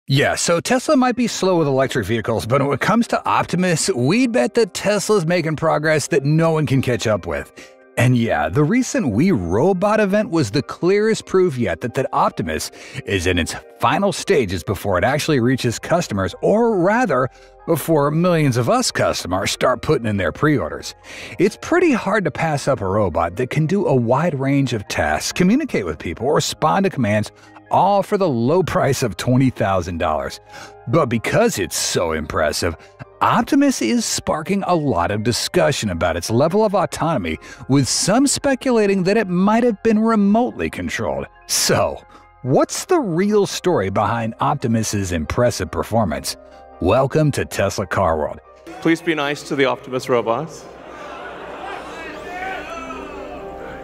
Yeah, so Tesla might be slow with electric vehicles, but when it comes to Optimus, we'd bet that Tesla's making progress that no one can catch up with. And yeah, the recent We Robot event was the clearest proof yet that Optimus is in its final stages before it actually reaches customers, or rather, before millions of us customers start putting in their pre-orders. It's pretty hard to pass up a robot that can do a wide range of tasks, communicate with people, or respond to commands, all for the low price of $20,000. But because it's so impressive, Optimus is sparking a lot of discussion about its level of autonomy, with some speculating that it might have been remotely controlled. So, what's the real story behind Optimus's impressive performance? Welcome to Tesla Car World. Please be nice to the Optimus robots.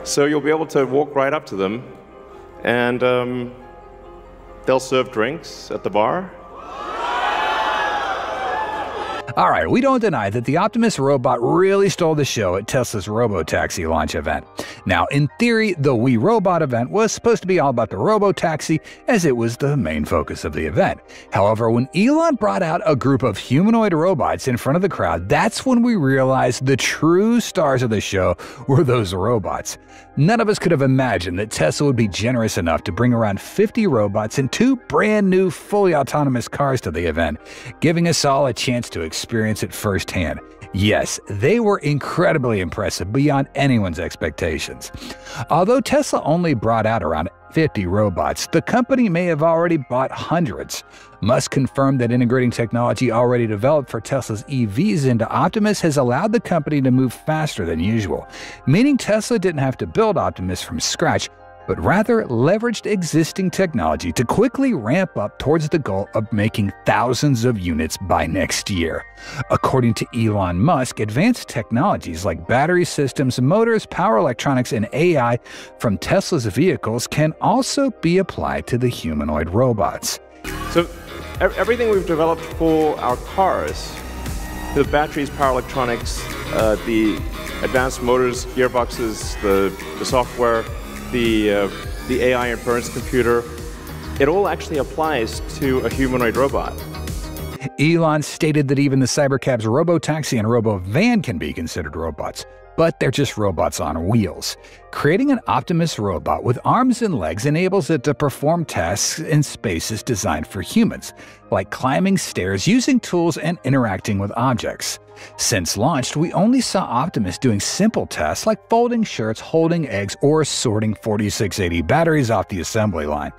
So you'll be able to walk right up to them, and they'll serve drinks at the bar. Alright, we don't deny that the Optimus robot really stole the show at Tesla's Robotaxi launch event. Now, in theory, the We Robot event was supposed to be all about the Robotaxi, as it was the main focus of the event. However, when Elon brought out a group of humanoid robots in front of the crowd, that's when we realized the true stars of the show were those robots. None of us could have imagined that Tesla would be generous enough to bring around 50 robots and 2 brand new fully autonomous cars to the event, giving us all a chance to experience it firsthand. Yes, they were incredibly impressive beyond anyone's expectations. Although Tesla only brought out around 50 robots, the company may have already bought hundreds. Musk confirmed that integrating technology already developed for Tesla's EVs into Optimus has allowed the company to move faster than usual, meaning Tesla didn't have to build Optimus from scratch, but rather leveraged existing technology to quickly ramp up towards the goal of making thousands of units by next year. According to Elon Musk, advanced technologies like battery systems, motors, power electronics, and AI from Tesla's vehicles can also be applied to the humanoid robots. So everything we've developed for our cars, the batteries, power electronics, the advanced motors, gearboxes, the software, the AI inference computer, it all actually applies to a humanoid robot. Elon stated that even the Cybercab's Robotaxi and Robovan can be considered robots, but they're just robots on wheels. Creating an Optimus robot with arms and legs enables it to perform tasks in spaces designed for humans, like climbing stairs, using tools, and interacting with objects. Since launched, we only saw Optimus doing simple tasks like folding shirts, holding eggs, or sorting 4680 batteries off the assembly line.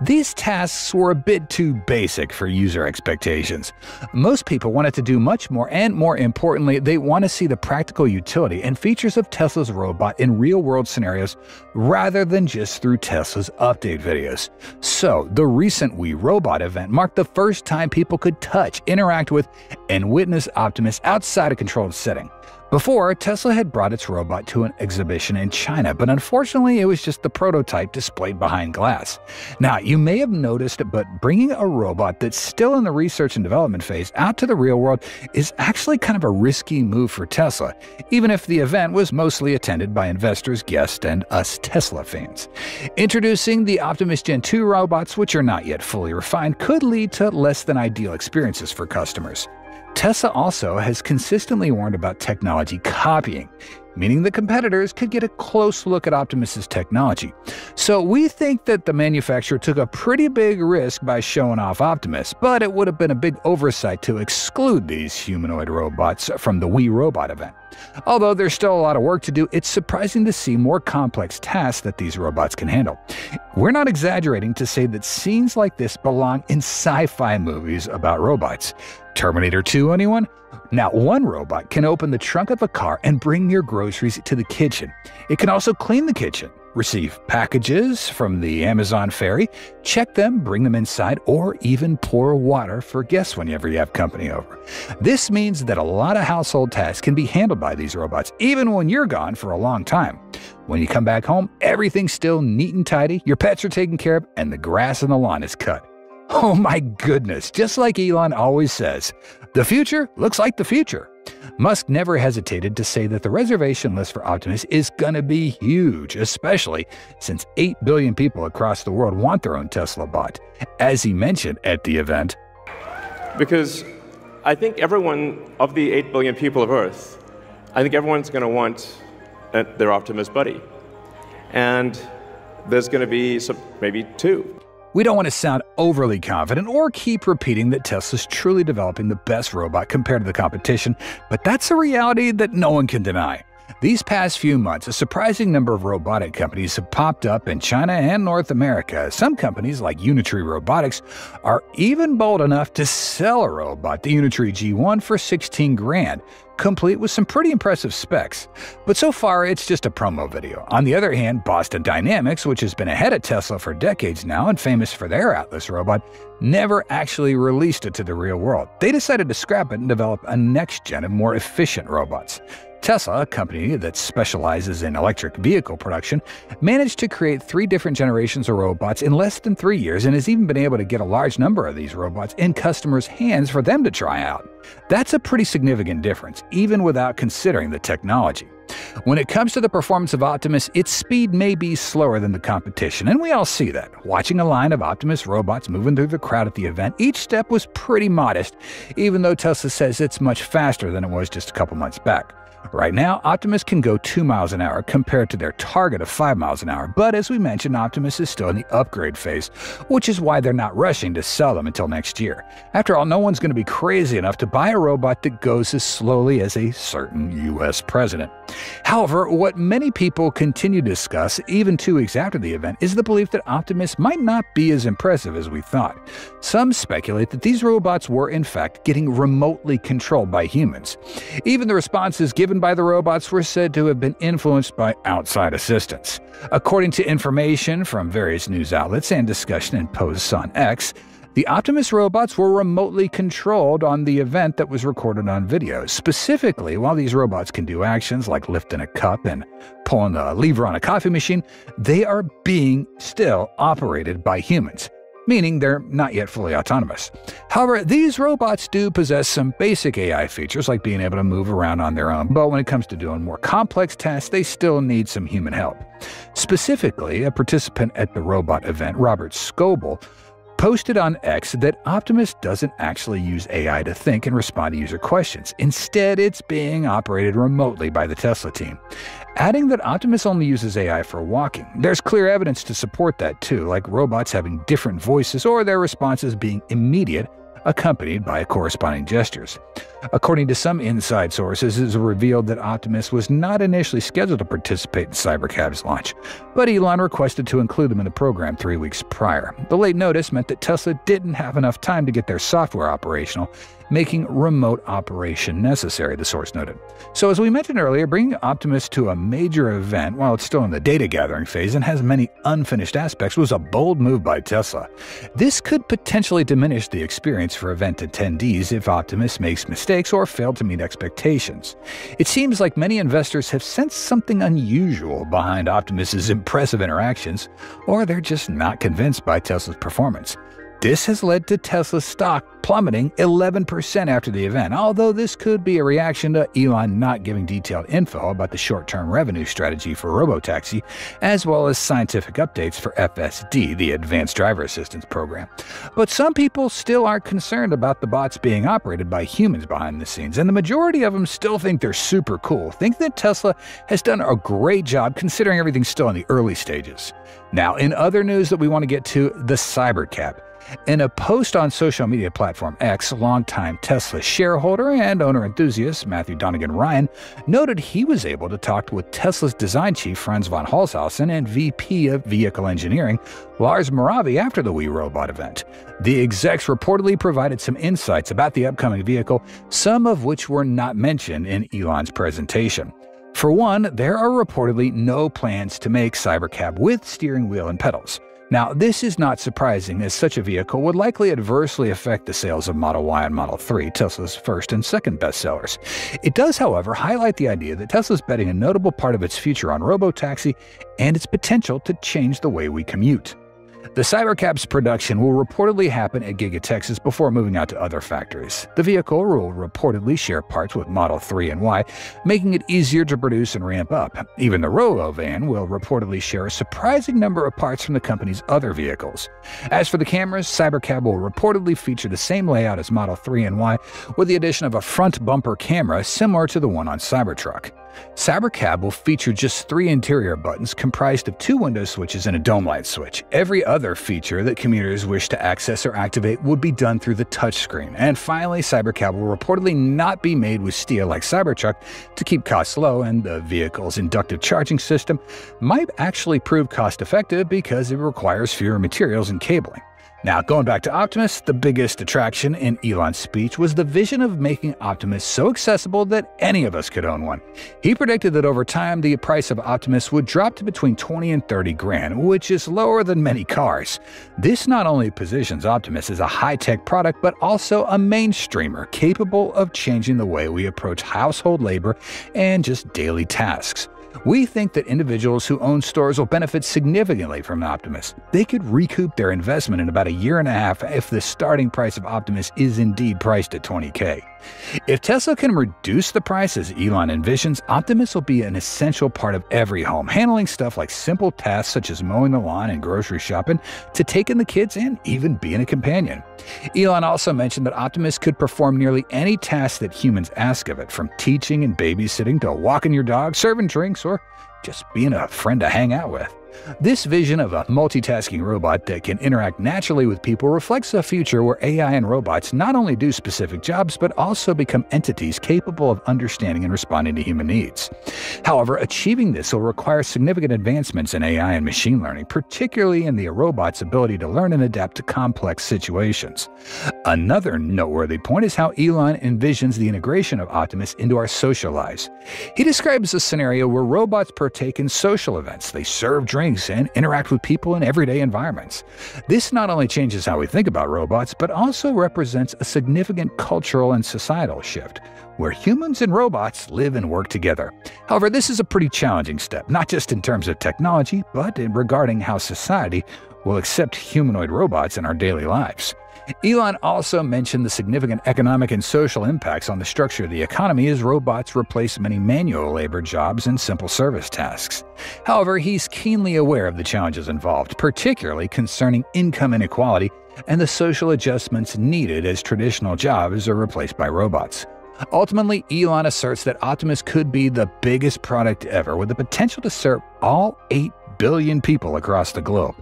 These tasks were a bit too basic for user expectations. Most people wanted to do much more, and more importantly, they want to see the practical utility and features of Tesla's robot in real-world scenarios rather than just through Tesla's update videos. So, the recent We Robot event marked the first time people could touch, interact with, and witness Optimus outside a controlled setting. Before, Tesla had brought its robot to an exhibition in China, but unfortunately it was just the prototype displayed behind glass. Now, you may have noticed, but bringing a robot that's still in the research and development phase out to the real world is actually kind of a risky move for Tesla, even if the event was mostly attended by investors, guests, and us Tesla fans. Introducing the Optimus Gen 2 robots, which are not yet fully refined, could lead to less than ideal experiences for customers. Tesla also has consistently warned about technology copying, meaning the competitors could get a close look at Optimus's technology. So we think that the manufacturer took a pretty big risk by showing off Optimus, but it would have been a big oversight to exclude these humanoid robots from the We Robot event. Although there's still a lot of work to do, it's surprising to see more complex tasks that these robots can handle. We're not exaggerating to say that scenes like this belong in sci-fi movies about robots. Terminator 2, anyone? Now, one robot can open the trunk of a car and bring your groceries to the kitchen. It can also clean the kitchen, receive packages from the Amazon ferry, check them, bring them inside, or even pour water for guests whenever you have company over. This means that a lot of household tasks can be handled by these robots, even when you're gone for a long time. When you come back home, everything's still neat and tidy, your pets are taken care of, and the grass on the lawn is cut. Oh my goodness, just like Elon always says, the future looks like the future. Musk never hesitated to say that the reservation list for Optimus is gonna be huge, especially since 8 billion people across the world want their own Tesla bot, as he mentioned at the event. Because I think everyone of the 8 billion people of Earth, I think everyone's going to want their Optimus buddy. And there's going to be maybe 2. We don't want to sound overly confident or keep repeating that Tesla's truly developing the best robot compared to the competition, but that's a reality that no one can deny. These past few months, a surprising number of robotic companies have popped up in China and North America. Some companies, like Unitree Robotics, are even bold enough to sell a robot, the Unitree G1, for $16,000, complete with some pretty impressive specs. But so far, it's just a promo video. On the other hand, Boston Dynamics, which has been ahead of Tesla for decades now and famous for their Atlas robot, never actually released it to the real world. They decided to scrap it and develop a next-gen and more efficient robots. Tesla, a company that specializes in electric vehicle production, managed to create 3 different generations of robots in less than 3 years and has even been able to get a large number of these robots in customers' hands for them to try out. That's a pretty significant difference, even without considering the technology. When it comes to the performance of Optimus, its speed may be slower than the competition, and we all see that. Watching a line of Optimus robots moving through the crowd at the event, each step was pretty modest, even though Tesla says it's much faster than it was just a couple months back. Right now, Optimus can go 2 miles an hour compared to their target of 5 miles an hour, but as we mentioned, Optimus is still in the upgrade phase, which is why they're not rushing to sell them until next year. After all, no one's going to be crazy enough to buy a robot that goes as slowly as a certain U.S. president. However, what many people continue to discuss, even 2 weeks after the event, is the belief that Optimus might not be as impressive as we thought. Some speculate that these robots were, in fact, getting remotely controlled by humans. Even the responses given by the robots were said to have been influenced by outside assistance. According to information from various news outlets and discussion in posts on X, the Optimus robots were remotely controlled on the event that was recorded on video. Specifically, while these robots can do actions like lifting a cup and pulling a lever on a coffee machine, they are being still operated by humans, meaning they're not yet fully autonomous. However, these robots do possess some basic AI features like being able to move around on their own, but when it comes to doing more complex tasks, they still need some human help. Specifically, a participant at the robot event, Robert Scoble, posted on X that Optimus doesn't actually use AI to think and respond to user questions. Instead, it's being operated remotely by the Tesla team, adding that Optimus only uses AI for walking. There's clear evidence to support that too, like robots having different voices or their responses being immediate, accompanied by corresponding gestures. According to some inside sources, it was revealed that Optimus was not initially scheduled to participate in Cybercab's launch, but Elon requested to include them in the program 3 weeks prior. The late notice meant that Tesla didn't have enough time to get their software operational, making remote operation necessary, the source noted. So as we mentioned earlier, bringing Optimus to a major event while it's still in the data gathering phase and has many unfinished aspects was a bold move by Tesla. This could potentially diminish the experience for event attendees if Optimus makes mistakes or failed to meet expectations. It seems like many investors have sensed something unusual behind Optimus's impressive interactions, or they're just not convinced by Tesla's performance. This has led to Tesla's stock plummeting 11% after the event, although this could be a reaction to Elon not giving detailed info about the short-term revenue strategy for Robotaxi, as well as scientific updates for FSD, the Advanced Driver Assistance Program. But some people still aren't concerned about the bots being operated by humans behind the scenes, and the majority of them still think they're super cool, think that Tesla has done a great job considering everything's still in the early stages. Now, in other news that we want to get to, the Cybercab. In a post on social media platform X, longtime Tesla shareholder and owner enthusiast Matthew Donegan Ryan noted he was able to talk with Tesla's design chief Franz von Holzhausen and VP of Vehicle Engineering Lars Moravi after the We Robot event. The execs reportedly provided some insights about the upcoming vehicle, some of which were not mentioned in Elon's presentation. For one, there are reportedly no plans to make Cybercab with steering wheel and pedals. Now, this is not surprising, as such a vehicle would likely adversely affect the sales of Model Y and Model 3, Tesla's first and second bestsellers. It does, however, highlight the idea that Tesla's betting a notable part of its future on Robotaxi and its potential to change the way we commute. The Cybercab's production will reportedly happen at Giga Texas before moving out to other factories. The vehicle will reportedly share parts with Model 3 and Y, making it easier to produce and ramp up. Even the Robo van will reportedly share a surprising number of parts from the company's other vehicles. As for the cameras, Cybercab will reportedly feature the same layout as Model 3 and Y, with the addition of a front bumper camera similar to the one on Cybertruck. Cybercab will feature just 3 interior buttons comprised of 2 window switches and a dome light switch. Every other feature that commuters wish to access or activate would be done through the touchscreen. And finally, Cybercab will reportedly not be made with steel like Cybertruck to keep costs low, and the vehicle's inductive charging system might actually prove cost-effective because it requires fewer materials and cabling. Now, going back to Optimus, the biggest attraction in Elon's speech was the vision of making Optimus so accessible that any of us could own one. He predicted that over time, the price of Optimus would drop to between 20 and 30 grand, which is lower than many cars. This not only positions Optimus as a high-tech product, but also a mainstreamer capable of changing the way we approach household labor and just daily tasks. We think that individuals who own stores will benefit significantly from Optimus. They could recoup their investment in about a year and a half if the starting price of Optimus is indeed priced at $20K. If Tesla can reduce the price as Elon envisions, Optimus will be an essential part of every home, handling stuff like simple tasks such as mowing the lawn and grocery shopping, to taking the kids and even being a companion. Elon also mentioned that Optimus could perform nearly any task that humans ask of it, from teaching and babysitting to walking your dog, serving drinks, or just being a friend to hang out with. This vision of a multitasking robot that can interact naturally with people reflects a future where AI and robots not only do specific jobs, but also become entities capable of understanding and responding to human needs. However, achieving this will require significant advancements in AI and machine learning, particularly in the robot's ability to learn and adapt to complex situations. Another noteworthy point is how Elon envisions the integration of Optimus into our social lives. He describes a scenario where robots partake in social events. They serve drinks and interact with people in everyday environments. This not only changes how we think about robots, but also represents a significant cultural and societal shift, where humans and robots live and work together. However, this is a pretty challenging step, not just in terms of technology, but in regarding how society will accept humanoid robots in our daily lives. Elon also mentioned the significant economic and social impacts on the structure of the economy as robots replace many manual labor jobs and simple service tasks. However, he's keenly aware of the challenges involved, particularly concerning income inequality and the social adjustments needed as traditional jobs are replaced by robots. Ultimately, Elon asserts that Optimus could be the biggest product ever, with the potential to serve all 8 billion people across the globe.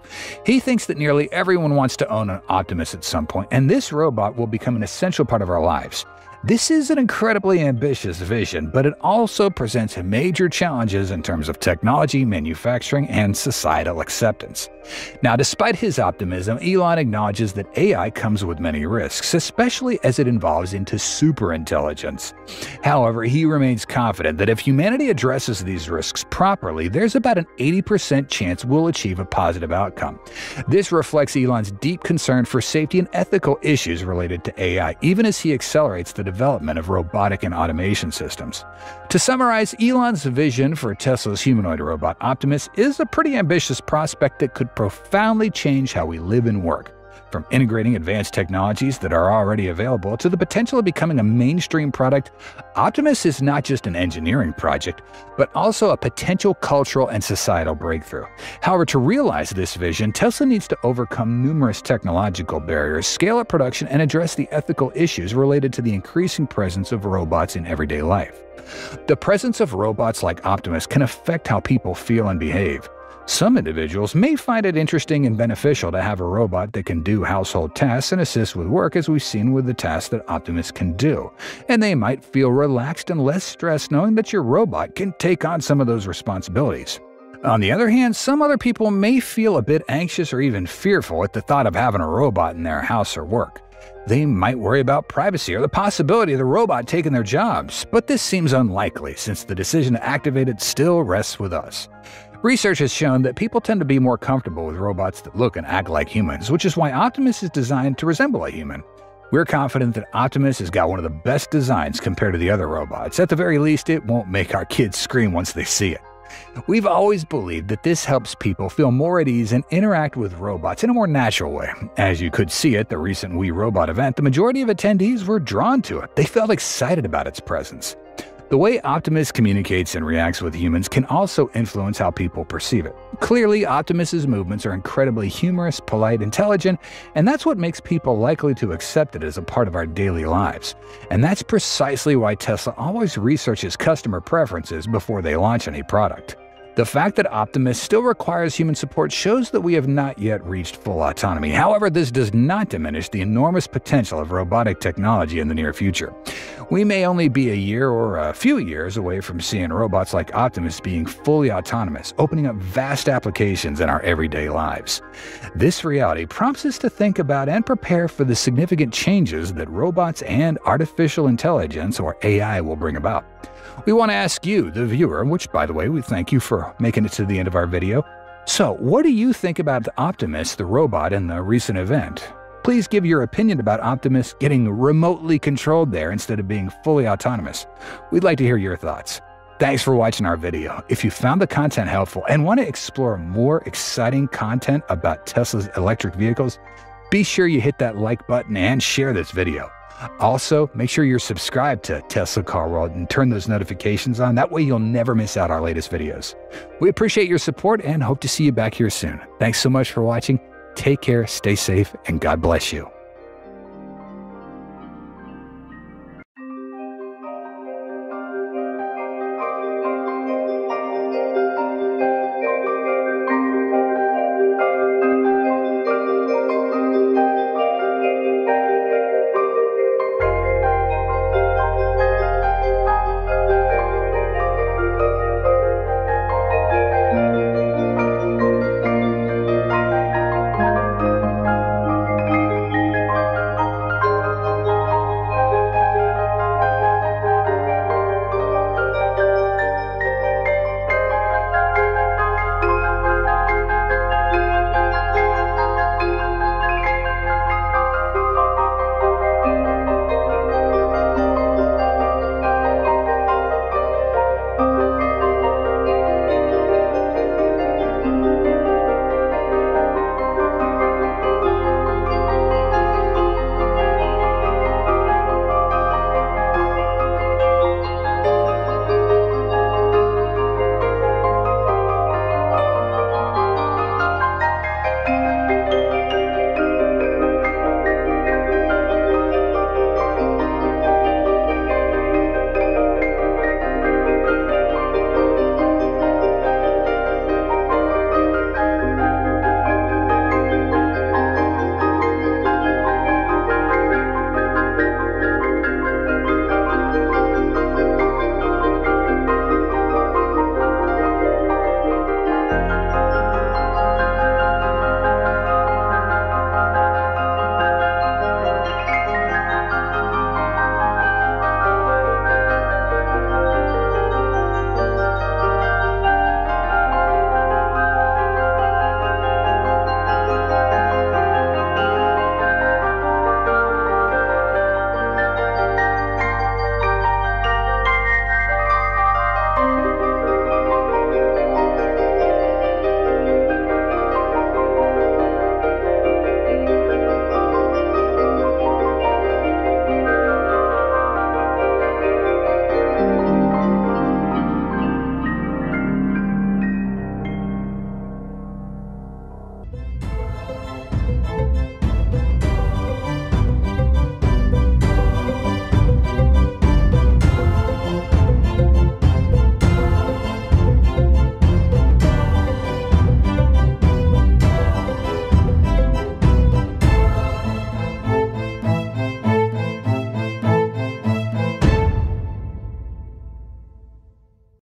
He thinks that nearly everyone wants to own an Optimus at some point, and this robot will become an essential part of our lives. This is an incredibly ambitious vision, but it also presents major challenges in terms of technology, manufacturing, and societal acceptance. Now, despite his optimism, Elon acknowledges that AI comes with many risks, especially as it evolves into superintelligence. However, he remains confident that if humanity addresses these risks properly, there's about an 80% chance we'll achieve a positive outcome. This reflects Elon's deep concern for safety and ethical issues related to AI, even as he accelerates the development of robotic and automation systems. To summarize, Elon's vision for Tesla's humanoid robot Optimus is a pretty ambitious prospect that could profoundly change how we live and work. From integrating advanced technologies that are already available to the potential of becoming a mainstream product, Optimus is not just an engineering project, but also a potential cultural and societal breakthrough. However, to realize this vision, Tesla needs to overcome numerous technological barriers, scale up production, and address the ethical issues related to the increasing presence of robots in everyday life. The presence of robots like Optimus can affect how people feel and behave. Some individuals may find it interesting and beneficial to have a robot that can do household tasks and assist with work, as we've seen with the tasks that Optimus can do. And they might feel relaxed and less stressed knowing that your robot can take on some of those responsibilities. On the other hand, some other people may feel a bit anxious or even fearful at the thought of having a robot in their house or work. They might worry about privacy or the possibility of the robot taking their jobs, but this seems unlikely since the decision to activate it still rests with us. Research has shown that people tend to be more comfortable with robots that look and act like humans, which is why Optimus is designed to resemble a human. We're confident that Optimus has got one of the best designs compared to the other robots. At the very least, it won't make our kids scream once they see it. We've always believed that this helps people feel more at ease and interact with robots in a more natural way. As you could see at the recent We Robot event, the majority of attendees were drawn to it. They felt excited about its presence. The way Optimus communicates and reacts with humans can also influence how people perceive it. Clearly, Optimus's movements are incredibly humorous, polite, intelligent, and that's what makes people likely to accept it as a part of our daily lives. And that's precisely why Tesla always researches customer preferences before they launch any product. The fact that Optimus still requires human support shows that we have not yet reached full autonomy. However, this does not diminish the enormous potential of robotic technology in the near future. We may only be a year or a few years away from seeing robots like Optimus being fully autonomous, opening up vast applications in our everyday lives. This reality prompts us to think about and prepare for the significant changes that robots and artificial intelligence, or AI, will bring about. We want to ask you, the viewer, which, by the way, we thank you for making it to the end of our video. So, what do you think about the Optimus, the robot, in the recent event? Please give your opinion about Optimus getting remotely controlled there instead of being fully autonomous. We'd like to hear your thoughts. Thanks for watching our video. If you found the content helpful and want to explore more exciting content about Tesla's electric vehicles, be sure you hit that like button and share this video. Also, make sure you're subscribed to Tesla Car World and turn those notifications on. That way you'll never miss out our latest videos. We appreciate your support and hope to see you back here soon. Thanks so much for watching. Take care, stay safe, and God bless you.